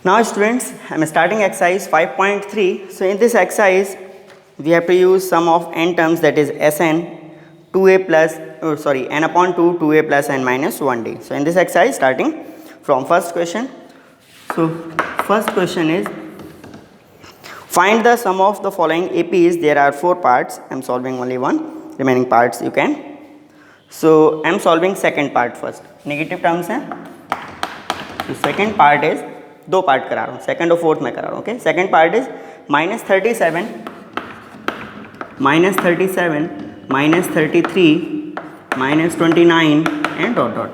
Now students, I am starting exercise 5.3. So in this exercise, we have to use sum of n terms, that is Sn 2a plus, n upon 2, 2a plus n minus 1d. So in this exercise, starting from first question. So first question is, find the sum of the following APs. There are 4 parts. I am solving only one. Remaining parts you can. So I am solving second part first. Negative terms हैं. So second part is, दो part करा रहा हूँ, second और fourth में करा रहा हूँ. Okay, second part is -37, -37, -33, -29 and dot dot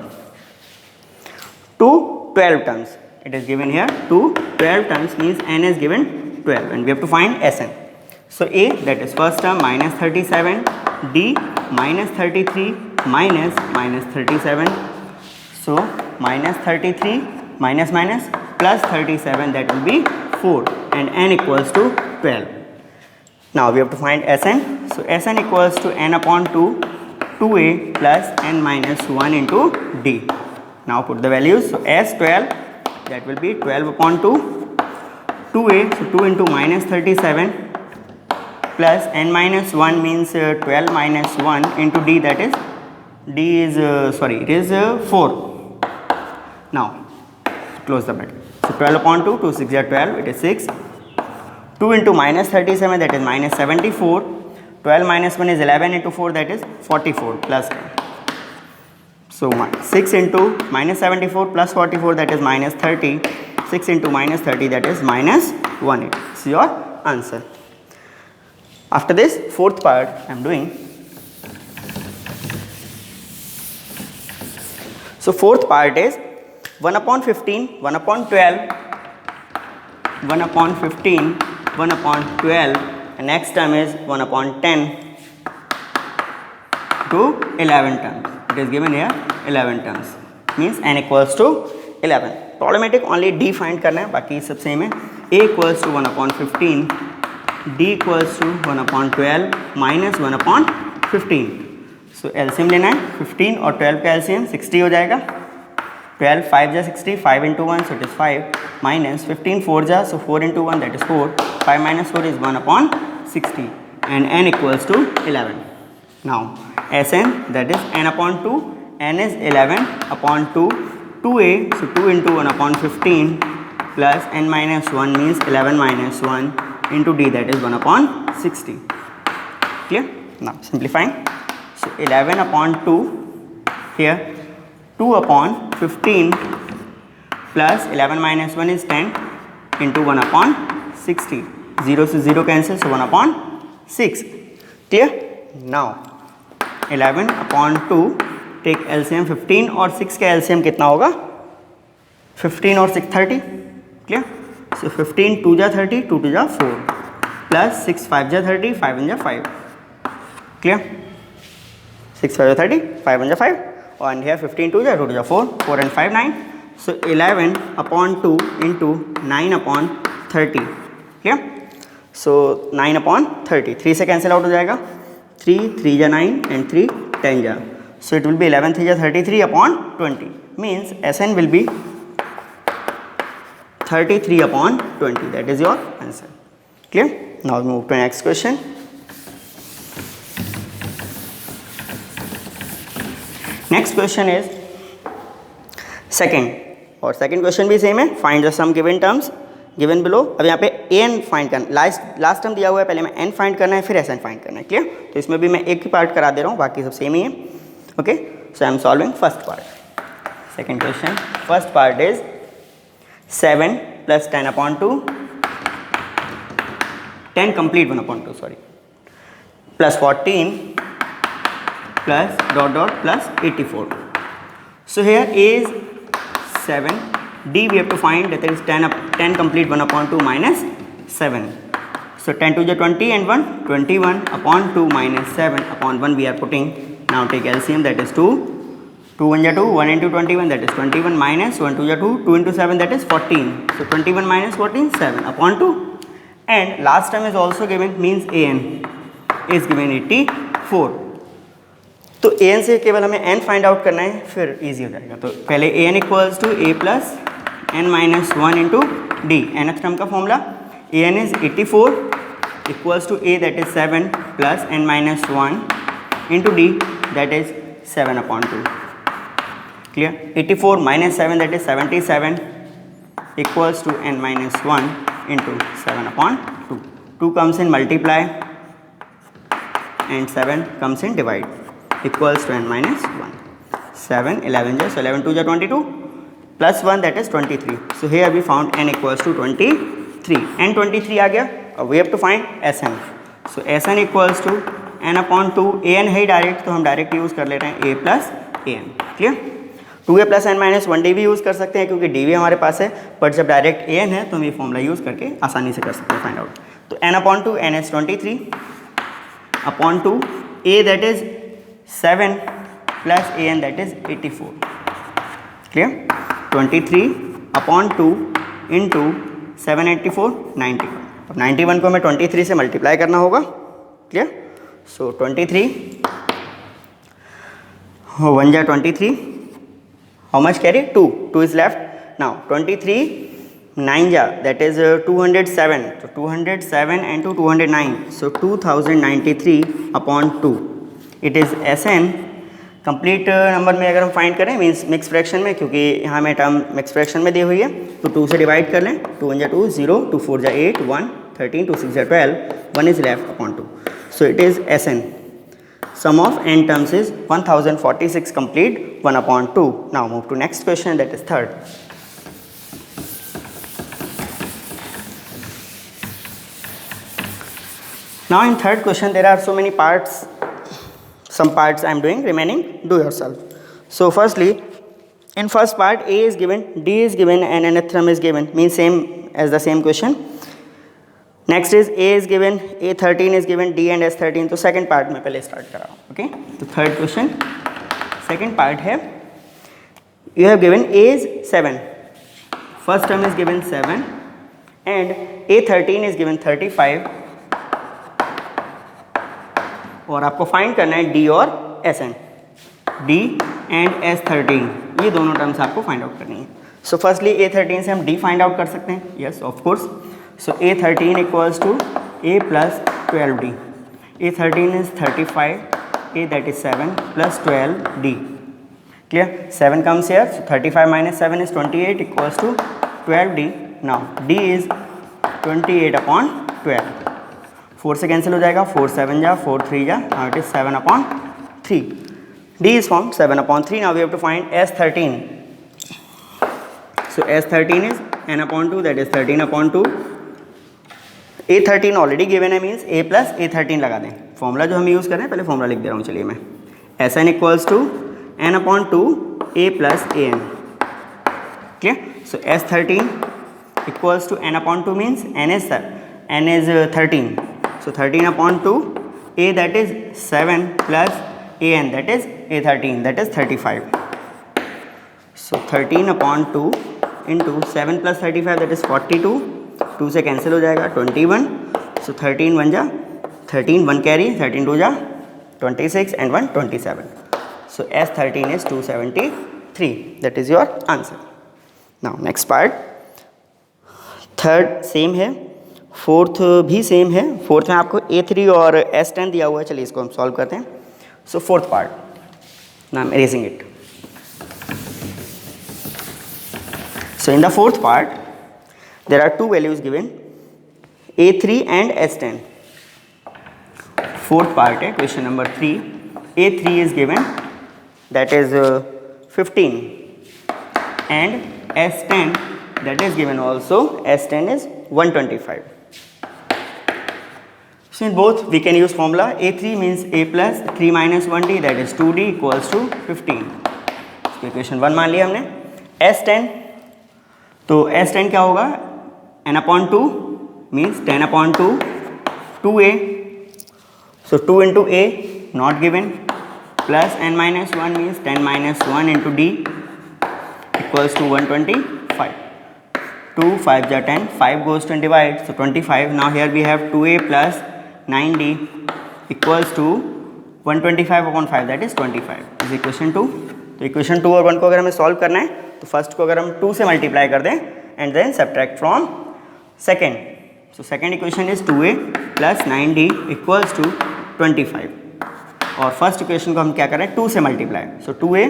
to 12 terms. It is given here to 12 terms, means n is given 12 and we have to find Sn. So A, that is first term, -37, D, -33 -37. So -33 minus minus plus 37, that will be 4 and n equals to 12. Now we have to find Sn. So Sn equals to n upon 2, 2a plus n minus 1 into d. Now put the values. So S12, that will be 12 upon 2, 2a, so 2 into -37 plus n minus 1 means 12 minus 1 into d, that is d is it is 4. Now close the bracket. So 12 upon 2, 2 6 are 12, it is 6. 2 into -37, that is -74. 12 minus 1 is 11 into 4, that is 44 plus 10. So 6 into -74 plus 44, that is -30. 6 into -30, that is -180. This is your answer. After this, fourth part I am doing. So fourth part is 1 upon 15, 1 upon 12, 1 upon 15, 1 upon 12, and next term is 1 upon 10 to 11 terms. It is given here 11 terms, means n equals to 11. Problematic only d find करना है, बाकी सब same है. A equals to 1 upon 15, D equals to 1 upon 12 minus 1 upon 15. So LCM लेना है. 15 और 12 का LCM 60 हो जाएगा. 12 5 जा 60, 5 into 1, so it is 5 minus 15 4 जा, so 4 into 1, that is 4. 5 minus 4 is 1 upon 60 and n equals to 11. Now Sn, that is n upon 2, n is 11 upon 2, 2a, so 2 into 1 upon 15 plus n minus 1 means 11 minus 1 into d, that is 1 upon 60. Clear? Now simplifying. So 11 upon 2 here, 2 upon 15 plus 11 minus 1 is 10 into 1 upon 60. 0 से 0 cancel, so 1 upon 6. Clear? Now 11 upon 2, take LCM. 15 और 6 का LCM कितना होगा? 15 और 6 30. Clear? So 15 2 जा 30, 2 2 जा 4 plus 6 5 जा 30, 5 1 जा 5. Clear? 6 5 जा 30, 5 1 जा 5. And here 15 2 जा 2 2 जा 4, 4 and 5 9. So 11 upon 2 into 9 upon 30. Clear? So 9 upon 30. 3 से cancel out हो जाएगा. 3 3 जा 9 and 3 10 जा. So it will be 11 3 जा 33 upon 20. Means Sn will be 33 upon 20. That is your answer. Clear? Now we move to the next question. Next question is second, और second question भी same है. Find the sum given terms given below. अब यहाँ पे an find करना, last term दिया हुआ है, पहले में n find करना है, फिर Sn find करना है. क्लियर? तो इसमें भी मैं एक ही पार्ट करा दे रहा हूँ, बाकी सब सेम ही है. Okay, so I am solving first part. Second question, first part is 7 plus 10 upon 2, 10 complete 1 upon 2, sorry, plus 14 plus dot dot plus 84. So here A is 7, D we have to find, that is 10 complete 1 upon 2 minus 7. So 10 to the 20 and 1, 21 upon 2 minus 7 upon 1 we are putting. Now take LCM, that is 2. 2 1 ja 2, 1 into 21, that is 21 minus 1 2 ja 2, 2 into 7, that is 14. So 21 minus 14, 7 upon 2. And last term is also given, means an is given 84. तो an से केवल हमें n find out करना है, फिर easy हो जाएगा. तो पहले an equals to a plus n minus 1 into D, nth term का formula an is 84 equals to a that is 7 plus n minus 1 into D that is 7 upon 2. Clear? 84 minus 7 that is 77 equals to n minus 1 into 7 upon 2. 2 comes in multiply and 7 comes in divide equals to n minus 1. 7, 11 just, so 11 2 is 22 plus 1 that is 23. So here we found n equals to 23. n 23 आ गया. We have to find Sn. So Sn equals to n upon 2. an है direct तो हम direct use कर ले रहे हैं a plus an. Clear? 2a plus n minus 1d भी use कर सकते हैं क्योंकि d भी हमारे पास है, बट जब डायरेक्ट an है तो हम ये फॉर्मूला यूज़ करके आसानी से कर सकते हैं फाइंड आउट. तो n upon 2 n is 23 upon 2 a that is 7 plus an that is 84. Clear? 23 upon 2 into 784 91. अब 91 को हमें 23 से मल्टीप्लाई करना होगा. क्लियर? सो 23 1 जा 23. How much carry? 2 is left. Now 23 9 जा दैट इज 207. तो 207 and 209. So 2093 upon 2. It is Sn. Complete number में अगर हम फाइंड करें मीन्स मिक्स फ्रैक्शन में, क्योंकि यहाँ में टर्म मिक्स फ्रैक्शन में दी हुई है, तो 2 से डिवाइड कर लें. 2 1 जा 2 0, 2 4 जा 8 1 13, 2 6 जा 12, 1 is left upon 2. So it is Sn. Sum of n terms is 1046 complete 1 upon 2. Now move to next question, that is third. Now in third question there are so many parts. Some parts I am doing, remaining do yourself. So firstly, in first part a is given, d is given and nth term is given, means same as the same question. Next is a is given, a13 is given, d and s13. तो second part में पहले start करा. Okay, तो third question second part है, you have given a is 7, first term is given 7 and a13 is given 35 और आपको find करना है d और Sn. d एंड S13 ये दोनों टर्म्स आपको फाइंड आउट करनी है. सो फर्स्टली a13 से हम d फाइंड आउट कर सकते हैं. Yes of course. So a13 equals to a plus 12d. a13 is 35, a that is 7 plus 12d. Clear? 7 comes here, so 35 minus 7 is 28 equals to 12d. Now d is 28 upon 12. 4 से cancel हो जाएगा, 4 7 जा 4 3 जा, now it is 7 upon 3. d is formed 7 upon 3. Now we have to find S13. So S13 is n upon 2, that is 13 upon 2. A13 already given है, means a plus A13 लगा दें. Formula जो हम use कर रहे हैं, पहले formula लिख दे रहा हूँ. चलिए मैं Sn equals to n upon 2 a plus an. Clear? So S13 equals to n upon 2 means n is 13. So 13 upon 2, a that is 7 plus an that is a13, that is 35. So 13 upon 2 into 7 plus 35 that is 42. 2 से cancel हो जाएगा 21. So 13 1 जा 13, 1 carry, 13 2 जा 26 and 1 27. So S13 is 273. That is your answer. Now next part. Third same है, fourth भी same है. Fourth में आपको A3 और S10 दिया हुआ है. चलिए इसको हम सॉल्व करते हैं. So fourth part, now I'm erasing it. So in the fourth part there are two values given, A3 and S10. Fourth part है question number 3. A3 is given, that is 15, and S10 that is given also. S10 is 125. So in both we can use formula. A3 means a plus 3 minus 1d, that is 2d equals to 15. So equation 1 मान लिया हमने. S10, तो S10 क्या होगा, n upon 2 means 10 upon 2, 2a. So 2 into a not given, plus n minus 1 means 10 minus 1 into d equals to 125. 2 5 ja 10, 5 goes to divide, so 25. Now here we have 2a plus 9d equals to 125 upon 5, that is 25 is equation 2. तो equation 2 और 1 को अगर हमें solve करना है तो first को अगर हम 2 से मल्टीप्लाई कर दें and then subtract from second. So second equation is 2a plus 9d equals to 25. और फर्स्ट इक्वेशन को हम क्या करें, 2 से multiply. So 2a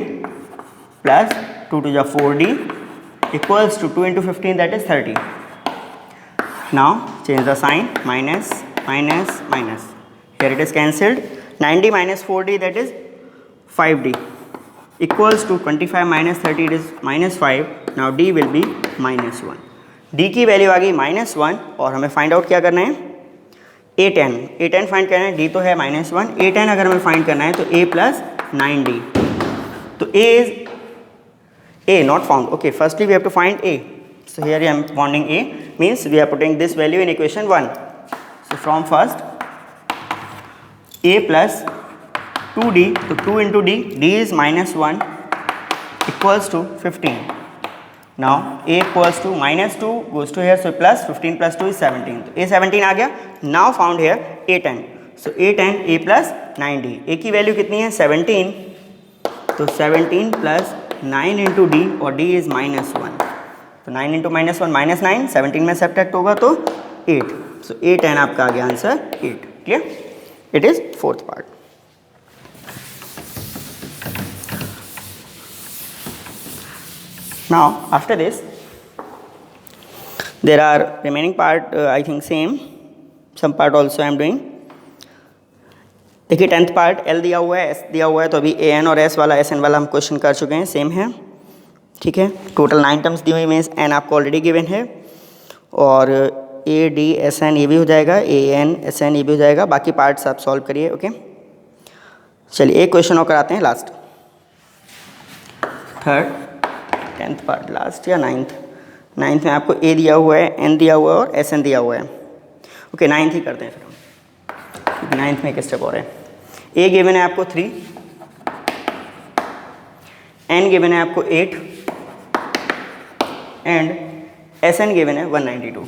plus 2 to 4d equals to 2 into 15, that is 30. Now change the sign, minus minus minus. Here it is cancelled. 9d minus 4d, that is 5d, equals to 25 minus 30, it is minus 5. Now d will be minus 1. d की value आ गई minus 1 और हमें find out क्या करना है, a10. a10 find करना है, d तो है minus 1. a10 अगर हमें फाइंड करना है तो a plus 9d. तो a is a not found. Okay, firstly we have to find a. So here I am finding a, means we are putting this value in equation 1. So from first a plus 2d, so 2 into d, d is minus 1 equals to 15. Now a equals to minus 2 goes to here, so plus 15 plus 2 is 17. तो a 17 आ गया. Now found here a10. So a10 a plus 9d. a की value कितनी है, 17. तो 17 plus 9 into d और d is minus 1. तो 9 into minus 1 minus 9, 17 में subtract होगा तो 8. So a10 आपका आ गया answer 8. Clear? It is fourth part. Now after this there are remaining part, I think same, some part also I am doing. देखिए 10th part L दिया हुआ है, S दिया हुआ है, तो अभी AN और S वाला SN वाला हम क्वेश्चन कर चुके हैं, सेम है. ठीक है, टोटल 9 टर्म्स दी हुई मीन्स N आपको ऑलरेडी गिवन है और AD SN ये भी हो जाएगा, AN SN ये भी हो जाएगा. बाकी पार्ट्स आप सॉल्व करिए. ओके, चलिए एक क्वेश्चन और कराते हैं last, third 10th part last या 9th में आपको A दिया हुआ है, N दिया हुआ है और SN दिया हुआ है. ओके 9th ही करते हैं फिर हम, 9th में एक स्टेप और है. A गिवन है आपको 3, N गिवन है आपको 8 एंड SN गिवन है 192.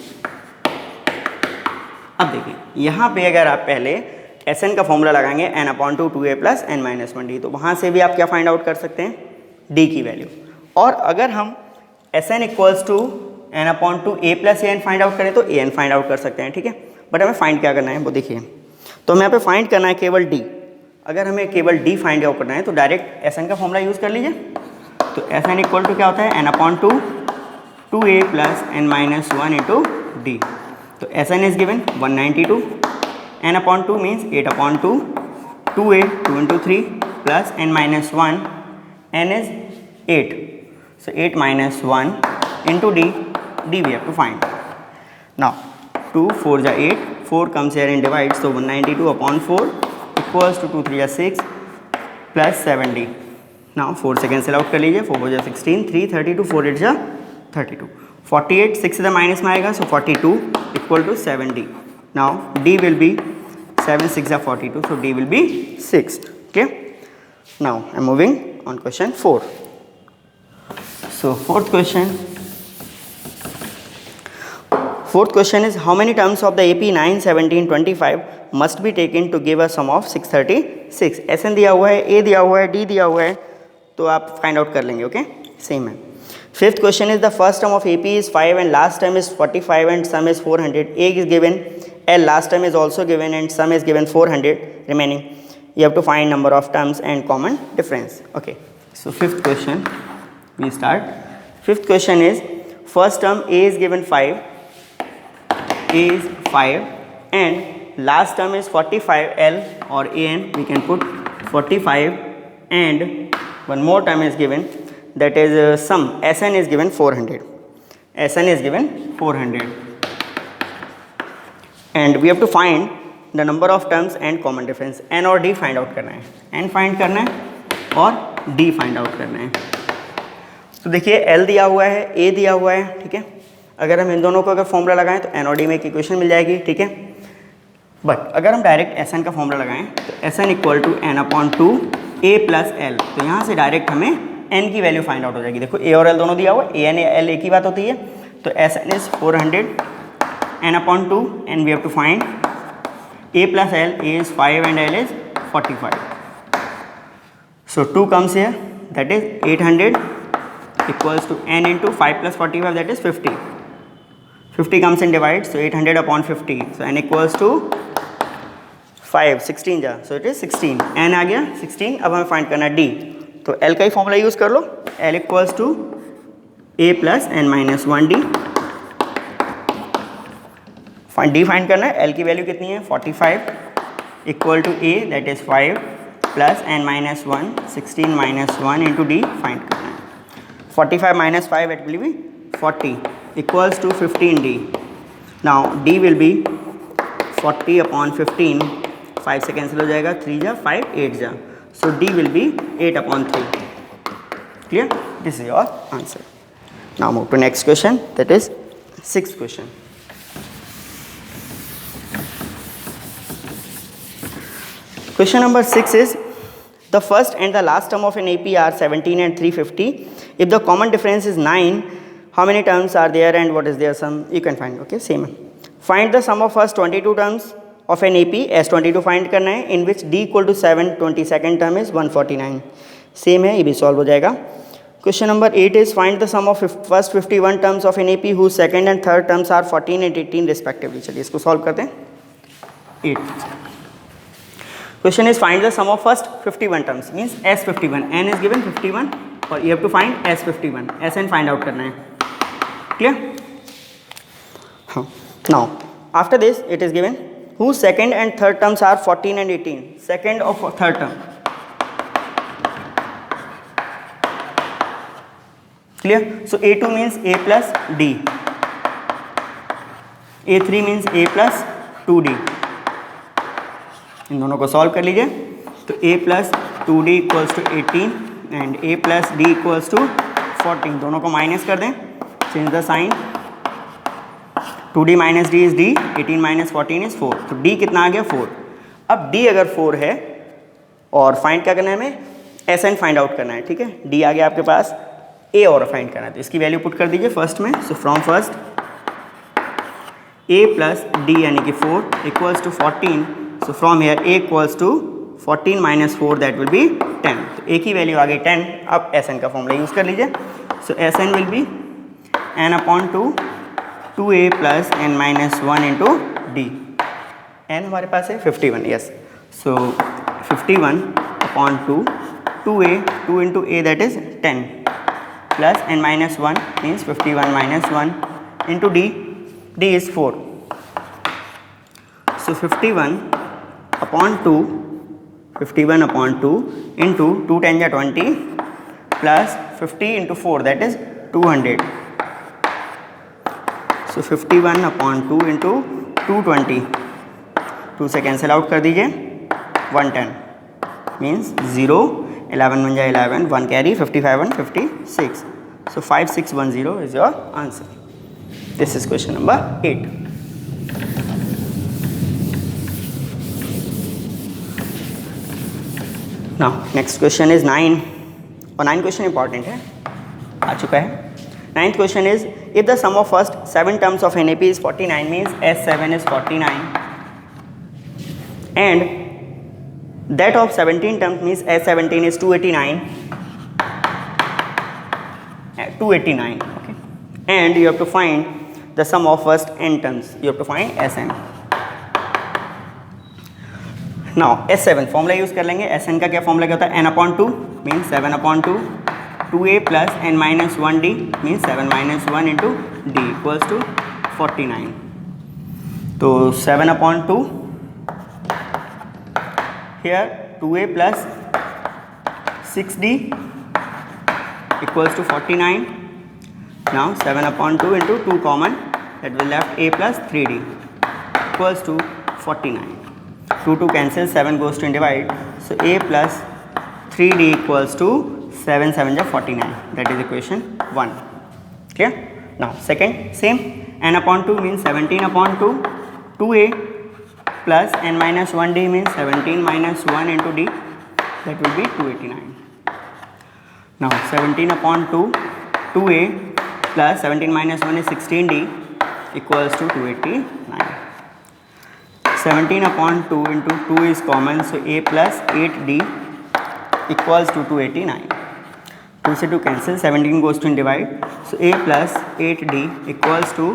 अब देखिए यहाँ पे अगर आप पहले SN का फॉर्मूला लगाएंगे n/2 2a plus n minus 1d, तो वहाँ से भी आप क्या फाइंड आउट कर सकते हैं, d की वैल्यू. और अगर हम SN equals to n/2 a plus an find out करें तो an फाइंड आउट कर सकते हैं. ठीक है, बट हमें फाइंड क्या करना है वो देखिए. तो हमें यहाँ पे फाइंड करना है केवल d. अगर हमें केवल d फाइंड आउट करना है तो डायरेक्ट SN का फॉर्मूला यूज़ कर लीजिए. तो SN इक्वल टू क्या होता है, n/2 2a plus n minus 1 into d. तो SN is given 192, n/2 means 8/2, 2a 2 into 3 plus n minus 1, n is 8. So 8 minus 1 into d we have to find. Now 2 4 is 8, 4 comes here and divides, so 192 upon 4 equals to 2 3 is 6 plus 7d. Now 4 से cancel out कर लीजिए, 4 4 16, 3 32, 4 8 जा 32, 48 6 इधर minus में आएगा, so 42 equal to 7d. Now d will be 7 6 are 42, so d will be 6. Okay, now I am moving on question 4. So fourth question is how many terms of the AP 9 17 25 must be taken to give a sum of 636. SN दिया हुआ है, A दिया हुआ है, D दिया हुआ है, तो आप फाइंड आउट कर लेंगे. ओके, सेम है. Fifth question is the first term of AP is 5 and last term is 45 and sum is 400. A is given, L last term is also given and sum is given 400 remaining. You have to find number of terms and common difference. Okay, so fifth question we start. Fifth question is first term A is given 5, A is 5 and last term is 45, L or AN we can put 45 and one more term is given, that is sum SN is given 400. SN is given 400 and we have to find the number of terms and common difference. N और D find out करना है, N find करना है और D find out करना है. तो देखिए L दिया हुआ है, A दिया हुआ है. ठीक है, अगर हम इन दोनों को अगर फॉर्मूला लगाएं तो N और D में एक इक्वेशन मिल जाएगी. ठीक है, बट अगर हम डायरेक्ट SN का फॉर्मूला लगाएं तो SN equal to n/2 a plus L. तो यहाँ से डायरेक्ट हमें N की वैल्यू फाइंड आउट हो जाएगी. देखो A और L दोनों दिया हुआ है, AN या L एक ही बात होती है. तो SN is 400 n/2 and we have to find A plus L. A is 5 and L is 45. So 2 comes here, that is 800 equals to N into 5 plus 45, that is 50. 50 comes in divide, so 800 upon 50, so n equals to 5, 16 जा, so it is 16, n आ गया 16. अब हमें find करना d, तो l का ही formula use कर लो, l equals to a plus n minus 1d. d find करना है, l की वैल्यू कितनी है 45 equal to a that is 5 plus n minus 1 16 minus 1 into D find करना है. 45 minus 5 it will be 40 equals to 15d. Now d will be 40 upon 15, 5 से cancel हो जाएगा, 3 जा 5 8 जा, so d will be 8 upon 3. Clear? This is your answer. Now move to next question, that is sixth question. Question number 6 is the first and the last term of an AP are 17 and 350. If the common difference is 9, how many terms are there and what is their sum? You can find. Okay, same. Find the sum of first 22 terms of an AP. S22 find करना है, in which d equal to 7, 22nd term is 149. Same है, ये भी solve हो जाएगा. Question number 8 is find the sum of first 51 terms of an AP whose second and third terms are 14 and 18 respectively. चलिए इसको solve करते हैं. 8. Question is find the sum of first 51 terms, means S51. n is given 51 और you have to find S51. Sn find out करना है. Clear? Now after this it is given whose second and third terms are 14 and 18. Second of third term. Clear? So A2 means A plus D. A3 means A plus 2D. इन दोनों को solve कर लीजिए. तो A plus 2D equals to 18 and A plus D equals to 14. दोनों को minus कर दें. Change the sign. 2d minus d is d. 18 minus 14 is 4. तो d कितना आ गया 4. अब d अगर 4 है और फाइंड क्या करना है हमें, Sn फाइंड आउट करना है. ठीक है, d आ गया आपके पास, a और फाइंड करना है, तो इसकी वैल्यू पुट कर दीजिए फर्स्ट में. So from first a plus d यानी कि 4 equals to 14. So from here a equals to 14 minus 4 that will be 10. तो a की वैल्यू आ गई 10. अब Sn का फॉर्मूला यूज़ कर लीजिए. सो Sn will be n upon 2a plus n minus 1 into D. n हमारे पास है 51. Yes, so 51 upon 2a 2 into a that is 10 plus n minus 1 means 51 minus 1 into d. d is 4. So 51 upon 2 into 2 10 जा 20 plus 50 into 4 that is 200. So 51 upon 2 into 220. 2 से cancel out कर दीजिए. 110 means 0. 11 बन जाए 11. 1 carry 55 1 56. So 5610 is your answer. This is question number 8. Now next question is 9. और 9 question important है, आ चुका है. 9th question is if the sum of first 7 terms of NAP is 49 means S7 is 49 and that of 17 terms means S17 is 289. Okay, and you have to find the sum of first n terms. You have to find Sn. Now S7 formula use कर लेंगे. Sn का क्या formula क्या होता है, n upon 2 means 7 upon 2. 2a plus n minus 1d means 7 minus 1 into D equals to 49. तो 7 upon 2 here 2a plus 6d equals to 49. Now 7 upon 2 into 2 common, that will left a plus 3d equals to 49. 2 cancel, 7 goes to divide, so a plus 3d equals to 7 7 is 49. That is equation 1. Clear? Now second, same, n upon 2 means 17 upon 2, 2a plus n minus 1d means 17 minus 1 into d, that will be 289. Now 17 upon 2, 2a plus 17 minus 1 is 16d equals to 289. 17 upon 2 into 2 is common, so a plus 8d equals to 289. 2 से 2 cancel, 17 goes to divide, so a plus 8d equals to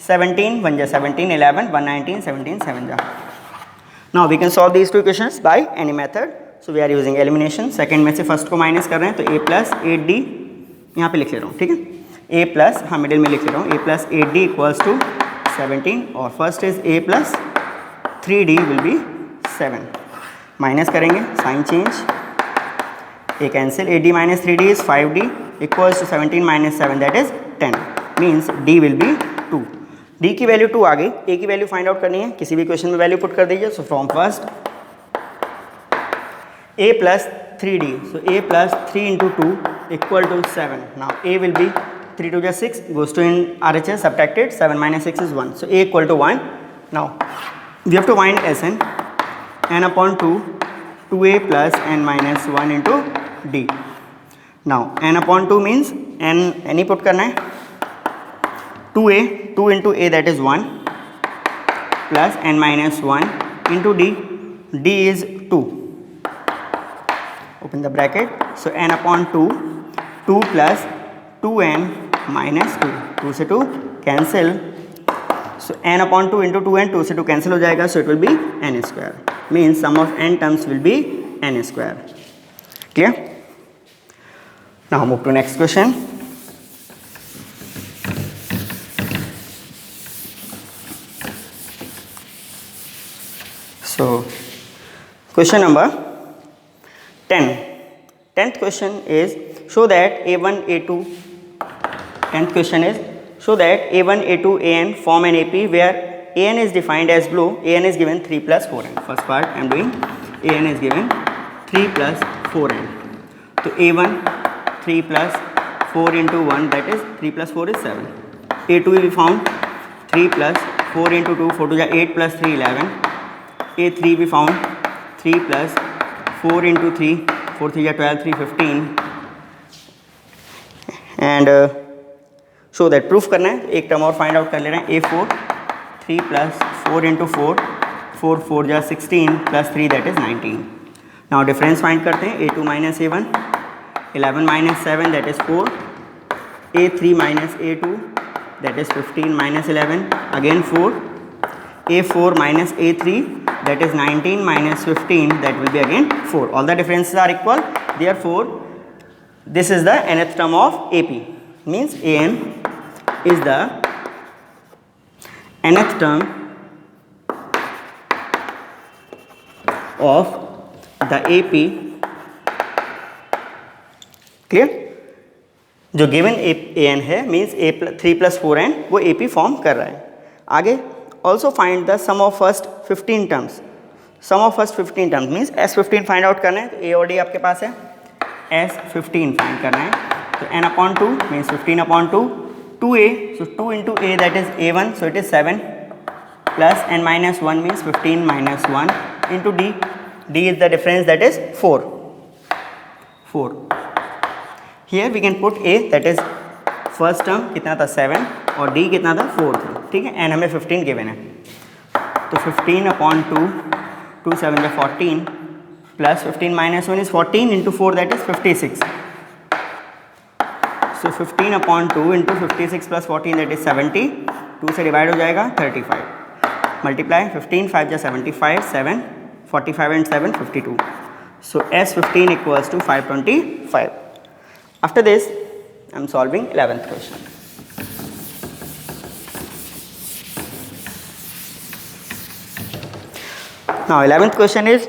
17 1 जा 17 11 1 19 17 7 जा. Now we can solve these two equations by any method. So we are using elimination. Second में से first को minus कर रहे हैं तो a प्लस 8d यहाँ पे लिख ले रहा हूँ, ठीक है. a प्लस, हाँ मिडिल में लिख ले रहा हूँ, a plus 8d equals to 17 और first is a plus 3d will be 7. Minus करेंगे, sign change, a cancel, 8d minus 3d is 5d equals to 17 minus 7 that is 10. Means d will be 2. d की value 2 आ गई, a की value find out करनी है, किसी भी question में वैल्यू पुट कर दीजिए. सो from first a plus 3d, so a plus 3 into 2 equal to 7. Now a will be 3 to just 6 goes to in RHS, subtracted, 7 minus 6 is 1, so a equal to 1. Now we have to find Sn, n upon 2, 2a plus n minus 1 into d. Now n upon 2 means n he put करना है, 2a, 2 into a that is 1 plus n minus 1 into d, d is 2. Open the bracket, so n upon 2, 2 plus 2n minus 2, 2 से 2 cancel, so n upon 2 into 2n, 2 से 2 cancel हो जाएगा, so it will be n square, means sum of n terms will be n square. Clear? Now move to next question. So question number 10. 10th question is show that a1 a2, 10th question is show that a1 a2 an form an AP where an is defined as below. An is given 3 plus 4n. First part I am doing, an is given 3 plus 4n. So a1 3 plus 4 into 1 that is 3 plus 4 is 7. a2 we found 3 plus 4 into 2, 4 to the 8 plus 3 11. a3 we found 3 plus 4 into 3, 4 3 are 12, 3 15. And show that proof करना है, एक term और find out कर ले रहे हैं, a4 3 plus 4 into 4, 4 4 जा 16 plus 3 that is 19. Now difference find करते हैं, a2 minus a1, 11 minus 7 that is 4, a3 minus a2 that is 15 minus 11 again 4, a4 minus a3 that is 19 minus 15 that will be again 4. All the differences are equal, therefore this is the nth term of AP, means an is the nth term of the AP. Clear? जो given an है means a 3 plus 4n वो AP form कर रहा है. आगे also find the sum of first 15 terms. Sum of first 15 terms means S15 find out करना है, तो a और d आपके पास है, S15 फाइंड करना है, तो n upon 2 means 15 upon 2, 2a, so 2 into a that is a1, so it is 7 plus n minus 1 means 15 minus 1 into d, d is the difference that is 4. Here we can put a that is first term कितना था 7 और d कितना था 4 था, ठीक है, n हमें 15 given है, तो 15 upon 2, 2 7 is 14 plus 15 minus 1 is 14 into 4 that is 56. So 15 upon 2 into 56 plus 14 that is 70, 2 से डिवाइड हो जाएगा 35, मल्टीप्लाई 15 5 जा 75, 7 45 and 7 52. So S15 equals to 525. After this I am solving 11th question. Now 11th question is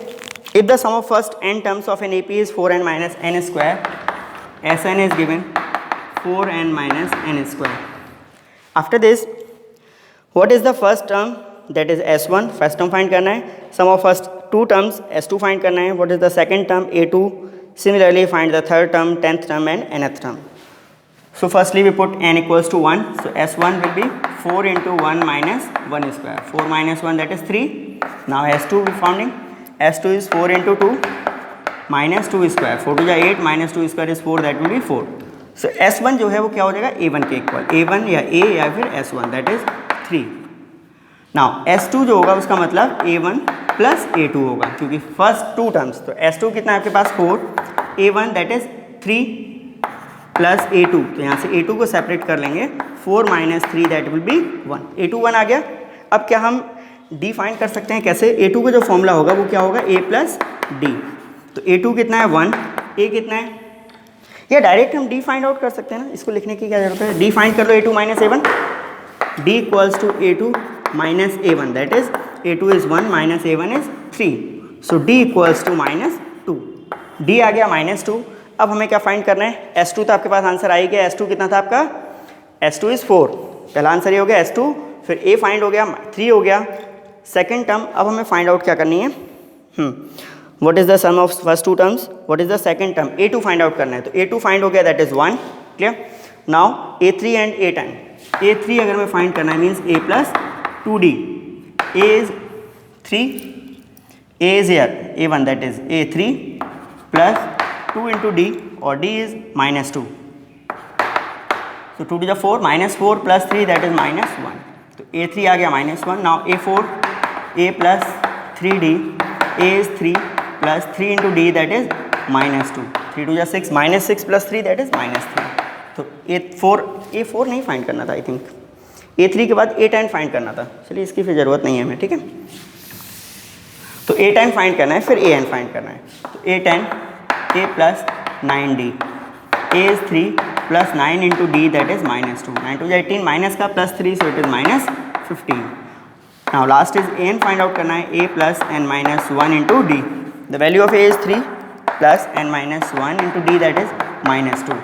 if the sum of first n terms of an AP is 4n minus n square, Sn is given 4n minus n square. After this what is the first term, that is S1, first term find करना है, sum of first two terms S2 find करना है, what is the second term A2, similarly find the third term, 10th term and nth term. So firstly we put n equals to 1, so S1 will be 4 into 1 minus 1 square, 4 minus 1 that is 3. Now S2 we founding, S2 is 4 into 2 minus 2 square, 4 to the 8 minus 2 square is 4, that will be 4. So S1 जो है वो क्या हो जाएगा A1 के equal, A1 या A या फिर S1 that is 3. Now S2 जो होगा उसका मतलब A1 प्लस A2 होगा, क्योंकि फर्स्ट टू टर्म्स, तो S2 कितना है आपके पास 4, A1 that is 3 plus A2, तो यहाँ से A2 को सेपरेट कर लेंगे, 4 - 3 दैट विल बी 1, A2 1 आ गया। अब क्या हम D फाइंड कर सकते हैं कैसे? A2 का जो फॉर्मूला होगा वो क्या होगा, A प्लस D, तो A2 कितना है 1, A कितना है, या डायरेक्ट हम D फाइंड आउट कर सकते हैं ना, इसको लिखने की क्या जरूरत है, D फाइंड कर लो A2 - A1, D equals to A2 - A1 that is A2 is 1 - A1 is 3, so D equals to -2, D आ गया -2। अब हमें क्या फाइंड करना है, S2 तो आपके पास आंसर आ ही गया, S2 कितना था आपका, S2 इज 4, पहला आंसर ये हो गया S2, फिर A फाइंड हो गया 3 हो गया, सेकेंड टर्म अब हमें फाइंड आउट क्या करनी है, what is the sum of first two terms, what is the second term, A2 find out करना है, तो A2 फाइंड हो गया that is 1, clear. Now A3 and A10, A3 अगर मैं फाइंड करना है means A plus 2D, A is 3, A is here A1 that is A3 plus 2 into D और D is -2, so 2 to the 4 -4 plus 3 that is -1, तो A3 आ गया -1। now A4 A plus 3D, A is 3 plus 3 into D that is -2, 3 to the 6 -6 plus 3 that is -3, तो A4 नहीं find करना था, I think A3 के बाद A10 find करना था, चलिए इसकी फिर ज़रूरत नहीं है हमें, ठीक है। तो A10 फाइंड करना है, फिर AN फाइंड करना है, तो A10 A plus 9D, A is 3 plus 9 into D that is -2, 9 to 18 minus का plus 3 so it is -15। Now last is AN find out करना है, A plus n -1 into D, the value of A is 3 plus n -1 into D that is -2,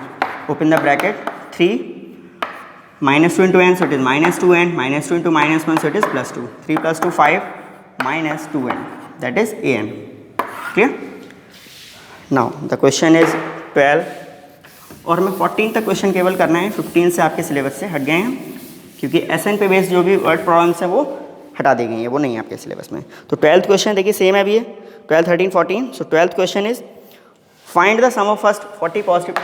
open the bracket, 3 -2 into n so it is -2n, -2 into -1 so it is +2, 3 plus 2 5 -2n that is an, clear। now the question is 12 और हमें 14 तक question केवल करना है, 15 से आपके syllabus से हट गए हैं क्योंकि SN पे बेस्ड जो भी वर्ड प्रॉब्लम्स है वो हटा दी गई है, वो नहीं है आपके सिलेबस में। तो 12th क्वेश्चन देखिए सेम है अभी है, 12 13 14, so 12th question is find the sum of first 40 positive,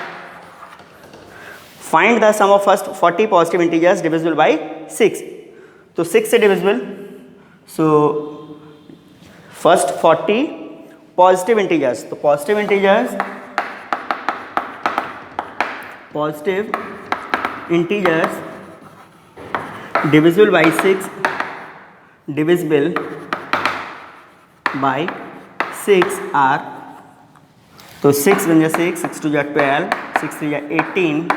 find the sum of first 40 positive integers divisible by 6, तो 6 से divisible, so first 40 positive integers, तो positive integers divisible by 6, divisible by 6 are, तो 6 बन जाए 6 to जा 12, 6 3 जा 18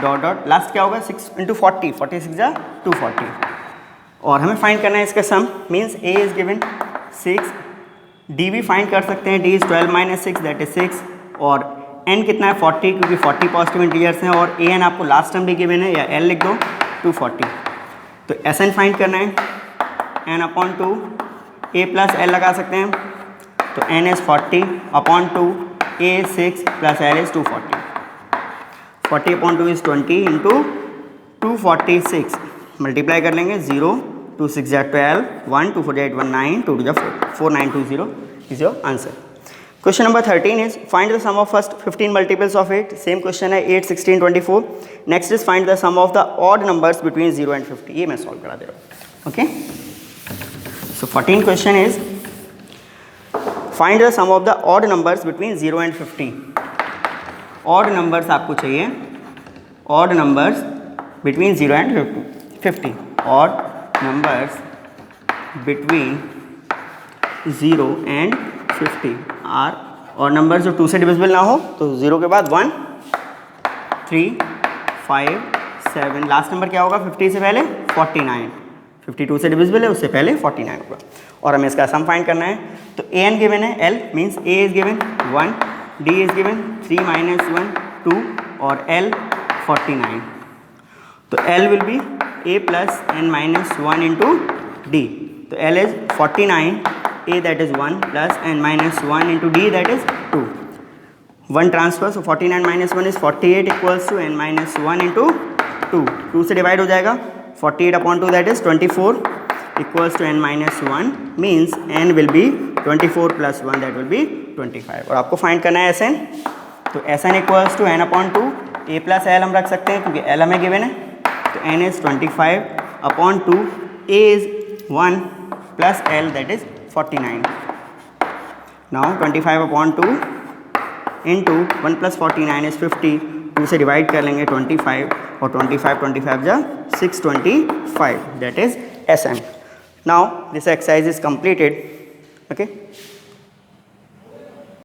dot dot last क्या होगा 6 इंटू 40, 46 जा 240, और हमें फाइंड करना है इसका सम, means A is given 6, D भी फाइंड कर सकते हैं, D इज 12 - 6 दैट इज 6, और N कितना है 40 क्योंकि 40 पॉजिटिव इंटीजर्स हैं, और AN आपको लास्ट टर्म भी गिवन है या L लिख दो 240, तो SN फाइंड करना है, N/2 A प्लस L लगा सकते हैं, तो N is 40/2, A is 6 plus L is 240, 40/2 is 20 into 246, multiply कर लेंगे 0 2 6 जा 12, 1 2 4 8 1 9, 2 2 जा 4, 4920 is your answer। Question number 13 is find the sum of first 15 multiples of 8, same question है 8 16 24, next is find the sum of the odd numbers between 0 and 50, ये मैं solve करा दे रहा हूँ, okay। So 14 question is find the sum of the odd numbers between 0 and 50, odd numbers आपको चाहिए, odd numbers between 0 and 50, odd numbers between 0 and 50 are और number जो 2 से डिविजिबल ना हो, तो 0 के बाद 1 3 5 7, लास्ट नंबर क्या होगा 50 से पहले 49, 52 से डिविजिबल है उससे पहले 49 होगा, और हमें इसका सम फाइंड करना है, तो AN गिवन है, L means A is given 1, D is given 3 - 1 2 और L 49, तो L will be A plus n - 1 into D, तो L is 49, A that is 1 plus n - 1 into D that is 2, 1 transfer, so 49 - 1 is 48 equals to n - 1 into 2, 2 से divide हो जाएगा, 48/2 that is 24 equals to n - 1 means n will be 24 plus 1 that will be 25, और आपको find करना है SN, तो SN equals to n/2, A plus L हम रख सकते हैं क्योंकि L हमें गिवन है, तो n is 25/2, A is 1 plus L that is 49, now 25/2 into 1 plus 49 is 50, to से डिवाइड कर लेंगे 25 और 25 जा 625 that is SN. Now this exercise is completed. Okay.